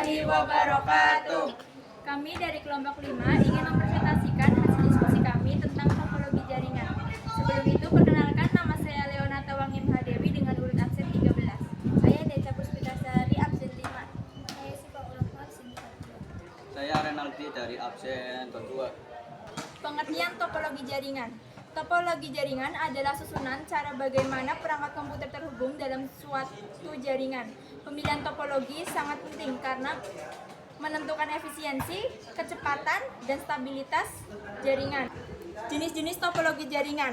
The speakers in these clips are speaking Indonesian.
warahmatullahi wabarakatuh. Kami dari kelompok 5 ingin mempresentasikan hasil diskusi kami tentang topologi jaringan. Sebelum itu, perkenalkan, nama saya Leonata Wangi Mahadewi dengan urut absen 13. Saya Deca Puspitasari absen 5. Saya Siva Ulama absen 1. Saya Renaldi dari absen kedua. Pengertian topologi jaringan. Topologi jaringan adalah susunan cara bagaimana perangkat komputer terhubung dalam suatu jaringan. Pemilihan topologi sangat penting karena menentukan efisiensi, kecepatan, dan stabilitas jaringan. Jenis-jenis topologi jaringan.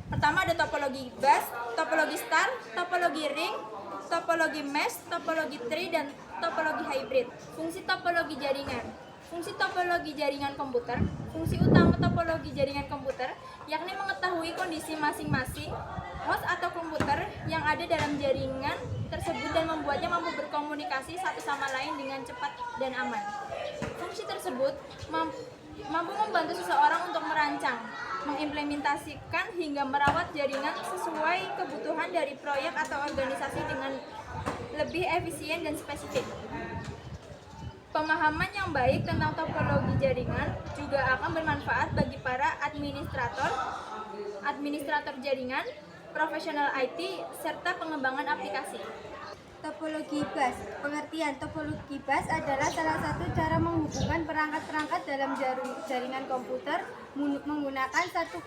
Pertama ada topologi bus, topologi star, topologi ring, topologi mesh, topologi tree, dan topologi hybrid. Fungsi topologi jaringan. Fungsi topologi jaringan komputer. Fungsi utama topologi jaringan komputer yakni mengetahui kondisi masing-masing host atau komputer yang ada dalam jaringan tersebut dan membuatnya mampu berkomunikasi satu sama lain dengan cepat dan aman. Fungsi tersebut mampu membantu seseorang untuk merancang, mengimplementasikan hingga merawat jaringan sesuai kebutuhan dari proyek atau organisasi dengan lebih efisien dan spesifik. Pemahaman yang baik tentang topologi jaringan juga akan bermanfaat bagi para administrator jaringan, profesional IT, serta pengembangan aplikasi. Topologi bus. Pengertian topologi bus adalah salah satu cara menghubungkan perangkat-perangkat dalam jaringan komputer menggunakan satu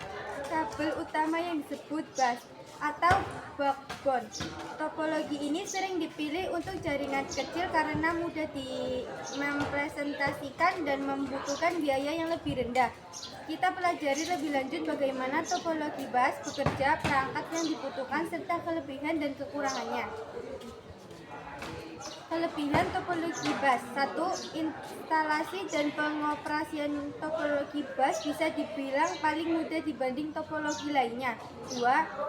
kabel utama yang disebut bus atau backbone. Topologi ini sering dipilih untuk jaringan kecil karena mudah dipresentasikan dan membutuhkan biaya yang lebih rendah. Kita pelajari lebih lanjut bagaimana topologi bus bekerja, perangkat yang dibutuhkan, serta kelebihan dan kekurangannya. Kelebihan topologi bus. 1. Instalasi dan pengoperasian topologi bus bisa dibilang paling mudah dibanding topologi lainnya. 2.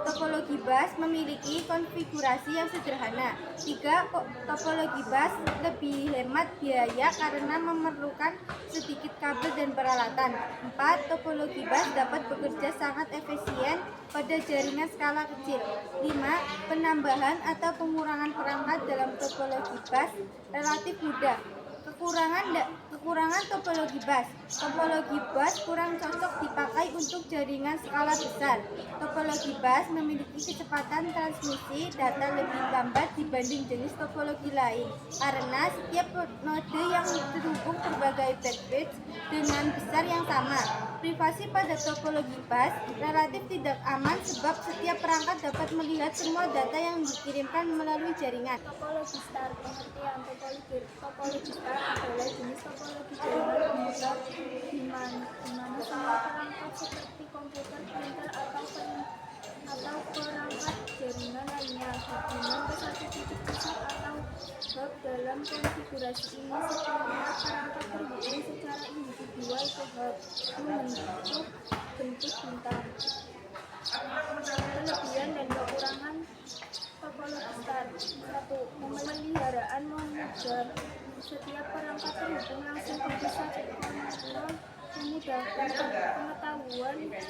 Topologi bus memiliki konfigurasi yang sederhana. 3. Topologi bus lebih hemat biaya karena memerlukan sedikit kabel dan peralatan. 4. Topologi bus dapat bekerja sangat efisien pada jaringan skala kecil. 5. Penambahan atau pengurangan perangkat dalam topologi bus relatif mudah. Kekurangan topologi bus. Topologi bus kurang cocok dipakai untuk jaringan skala besar. Topologi bus memiliki kecepatan transmisi data lebih lambat dibanding jenis topologi lain karena setiap node yang terhubung berbagai backbone dengan besar yang sama. Privasi pada topologi bus relatif tidak aman sebab setiap perangkat dapat melihat semua data yang dikirimkan melalui jaringan. Topologi star. Pengertian topologi star adalah jenis topologi jaringan komputer di mana semua perangkat seperti komputer, printer, atau perangkat jaringan lainnya hubungan ke satu titik pusat atau hub. Dalam konfigurasi ini, setiap perangkat terhubung secara individual ke hub membentuk bentuk bintang. Kelebihan dan kekurangan topologi star. 1. Pemeliharaan mudah. Setiap perangkat terhubung langsung ke pusat kontrol, memudahkan pengetahuan dan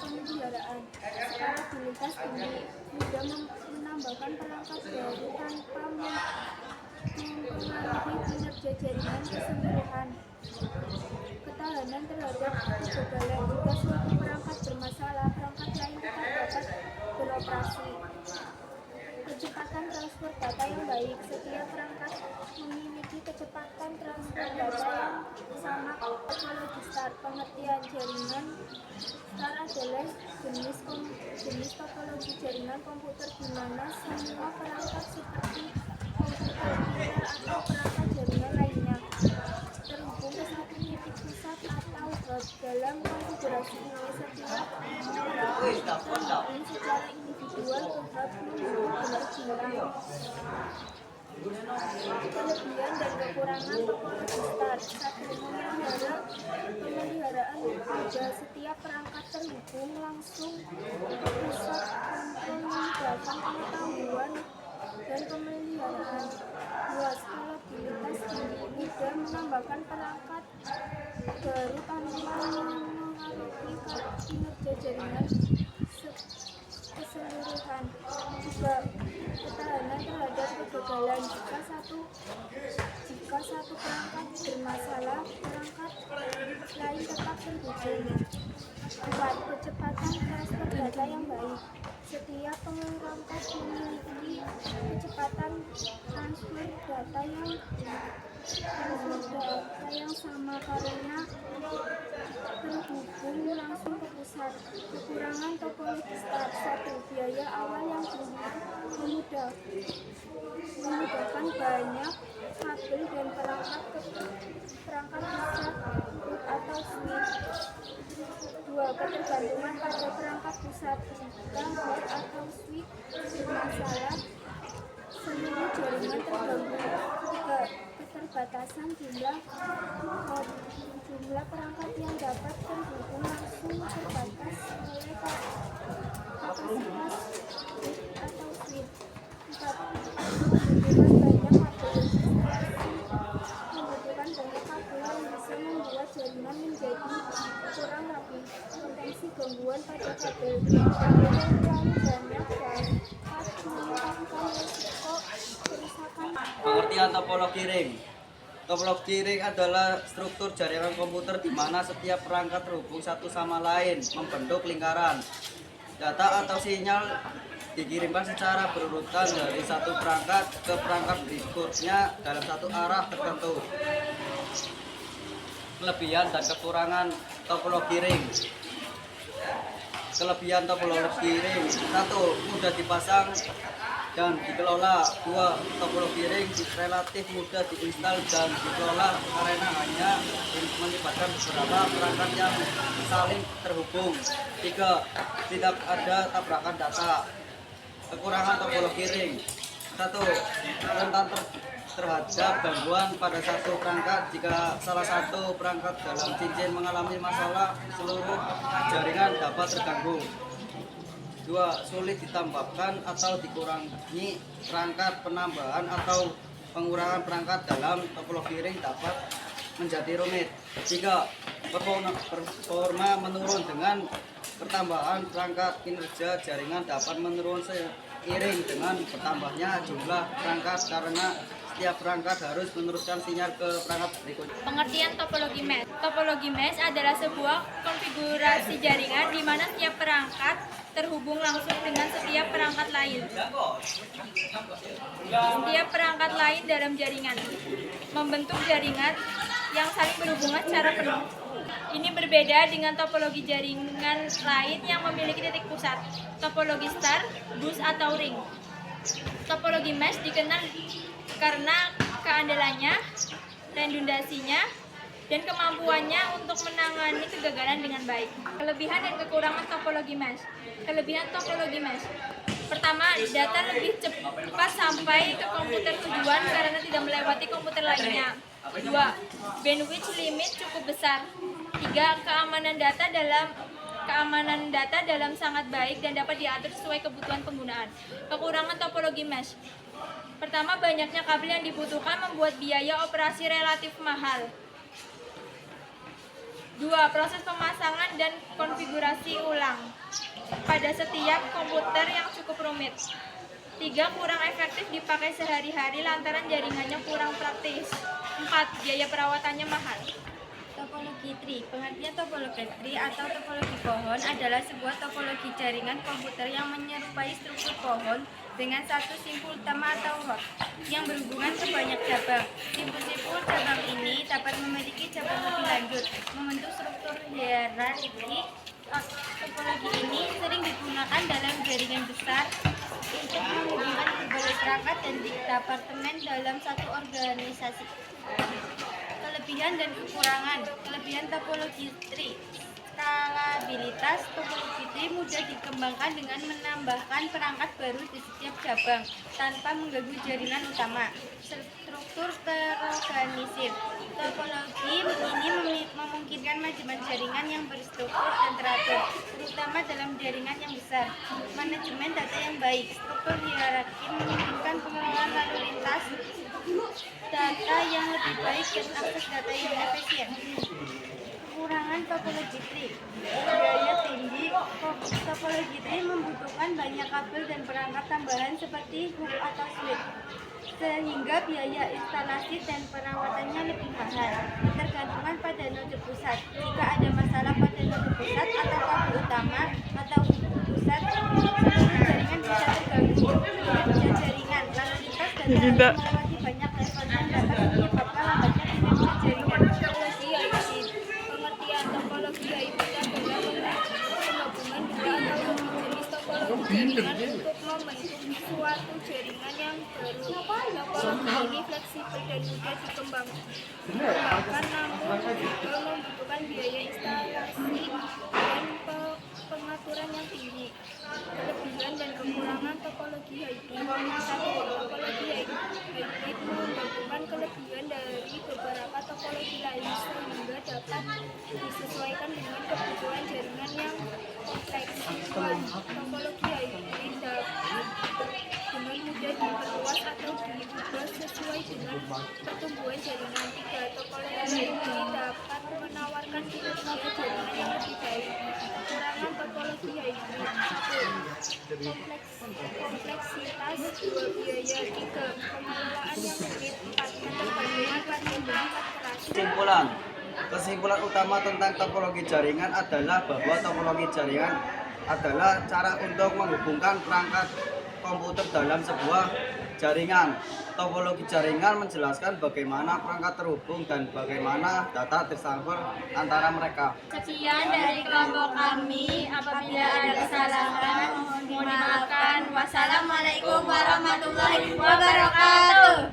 pemeliharaan. Skalabilitas tinggi, mudah menambahkan perangkat baru tanpa mempengaruhi kinerja jaringan keseluruhan. Ketahanan terhadap kegagalan. Jika suatu perangkat bermasalah, perangkat lain tetap dapat beroperasi. Kecepatan transfer data yang baik. Setiap perangkat memiliki kecepatan transfer data yang sama. Topologi star. Pengertian jaringan star adalah jenis topologi jaringan komputer di mana semua perangkat seperti komputer, printer, atau perangkat jaringan lainnya terhubung ke satu titik pusat atau hub. Dalam konfigurasi ini, setiap terhubung secara individual ke hub membentuk bintang. Kelebihan dan kekurangan topologi star. 1. Pemeliharaan mudah. Setiap perangkat terhubung langsung ke pusat kontrol, memudahkan pengetahuan dan pemeliharaan. 2. Skalabilitas tinggi, mudah menambahkan perangkat baru tanpa mengaruhi kinerja jaringan keseluruhan. 3. Ketahanan terhadap kegagalan. tambahan. Jika satu perangkat bermasalah, perangkat lain tetap terhubung. 4. Kecepatan transfer data yang baik. Setiap perangkat memiliki kecepatan transfer data yang sama karena terhubung langsung ke pusat. Kekurangan topologi STAR. 1. Biaya awal yang tinggi memudahkan banyak kabel dan perangkat pusat root atau switch. 2. Ketergantungan pada perangkat pusat. Jika root atau switch bermasalah, seluruh jaringan terganggu. 3. Keterbatasan jumlah perangkat yang dapat terhubung langsung terbatas oleh kapasitas root atau switch. 4. Membutuhkan banyak kabel yang bisa membuat jaringan menjadi kurang rapi. Potensi gangguan pada kabel yang terlalu banyak dapat menyebabkan risiko kerusakan. Pengertian topologi ring. Topologi ring adalah struktur jaringan komputer di mana setiap perangkat terhubung satu sama lain membentuk lingkaran. Data atau sinyal dikirimkan secara berurutan dari satu perangkat ke perangkat berikutnya dalam satu arah tertentu. Kelebihan dan kekurangan topologi ring. Kelebihan topologi ring: 1. Mudah dipasang dan dikelola. 2. Topologi ring relatif mudah diinstal dan dikelola karena hanya melibatkan beberapa perangkat yang saling terhubung. 3. Tidak ada tabrakan data. Kekurangan topologi ring: 1. Rentan terhadap gangguan pada satu perangkat. Jika salah satu perangkat dalam cincin mengalami masalah, seluruh jaringan dapat terganggu. 2. Sulit ditambahkan atau dikurangi perangkat. Penambahan atau pengurangan perangkat dalam topologi ring dapat menjadi rumit. 3. Performa menurun dengan pertambahan perangkat. Kinerja jaringan dapat menurun seiring dengan bertambahnya jumlah perangkat karena setiap perangkat harus meneruskan sinyal ke perangkat berikutnya. Pengertian topologi mesh. Topologi mesh adalah sebuah konfigurasi jaringan di mana setiap perangkat terhubung langsung dengan setiap perangkat lain. Setiap perangkat lain dalam jaringan membentuk jaringan yang saling berhubungan secara penuh. Ini berbeda dengan topologi jaringan lain yang memiliki titik pusat, topologi star, bus atau ring. Topologi mesh dikenal karena keandalannya, redundasinya, dan kemampuannya untuk menangani kegagalan dengan baik. Kelebihan dan kekurangan topologi mesh. Kelebihan topologi mesh: pertama, data lebih cepat sampai ke komputer tujuan karena tidak melewati komputer lainnya. 2. Bandwidth limit cukup besar. 3. Keamanan data dalam sangat baik dan dapat diatur sesuai kebutuhan penggunaan. Kekurangan topologi mesh: pertama, banyaknya kabel yang dibutuhkan membuat biaya operasi relatif mahal. 2. Proses pemasangan dan konfigurasi ulang pada setiap komputer yang cukup rumit. 3. Kurang efektif dipakai sehari-hari lantaran jaringannya kurang praktis. 4. Biaya perawatannya mahal. Topologi tree. Pengertian topologi tree atau topologi pohon adalah sebuah topologi jaringan komputer yang menyerupai struktur pohon dengan satu simpul utama atau host yang berhubungan ke banyak cabang. Simpul-simpul cabang ini dapat memiliki cabang lebih lanjut, membentuk struktur hierarki. Topologi ini sering digunakan dalam jaringan besar untuk menghubungkan berbagai perangkat dan departemen dalam satu organisasi. Kelebihan dan kekurangan. Kelebihan topologi tree: skalabilitas. Topologi tree mudah dikembangkan dengan menambahkan perangkat baru di setiap cabang tanpa mengganggu jaringan utama. Struktur terorganisir. Topologi ini memungkinkan manajemen jaringan yang berstruktur dan teratur, terutama dalam jaringan yang besar. Manajemen data yang baik. Struktur hierarki memungkinkan pengelolaan lalu lintas data yang lebih baik dan akses data yang efisien. Kekurangan topologi tree: biaya tinggi. Topologi tree membutuhkan banyak kabel dan perangkat tambahan seperti hook atau switch. sehingga biaya instalasi dan perawatannya lebih mahal. Ketergantungan pada node pusat. Jika ada masalah pada node pusat atau kabel utama atau hubung pusat, seluruh jaringan bisa terganggu. Kinerja jaringan, lalu lintas data melewati banyak level dan dapat menyebabkan lambatnya kinerja jaringan. Topologi hybrid. Pengertian topologi hybrid adalah penggabungan dua atau lebih jenis topologi jaringan untuk membentuk suatu jaringan yang baru. Topologi ini fleksibel dan mudah dikembangkan, namun juga membutuhkan biaya instalasi dan pengaturan yang tinggi. Kelebihan dan kekurangan topologi hybrid. Satu, topologi hybrid menggabungkan kelebihan dari beberapa topologi lain sehingga dapat disesuaikan dengan kebutuhan jaringan yang kompleks. Dua, topologi hybrid dapat dengan mudah diperluas atau diubah sesuai dengan pertumbuhan jaringan. Tiga, topologi hybrid dapat menawarkan kinerja jaringan yang lebih baik. Kekurangan topologi hybrid. Satu, kompleksitas. Dua, biaya. Tiga, pengelolaan yang rumit. Empat, ketergantungan pada bahan keras. Kesimpulan utama tentang topologi jaringan adalah bahwa topologi jaringan adalah cara untuk menghubungkan perangkat komputer dalam sebuah jaringan. Topologi jaringan menjelaskan bagaimana perangkat terhubung dan bagaimana data tertransfer antara mereka. Sekian dari kelompok kami. Apabila ada kesalahan, mohon dimaafkan. Wassalamualaikum warahmatullahi wabarakatuh.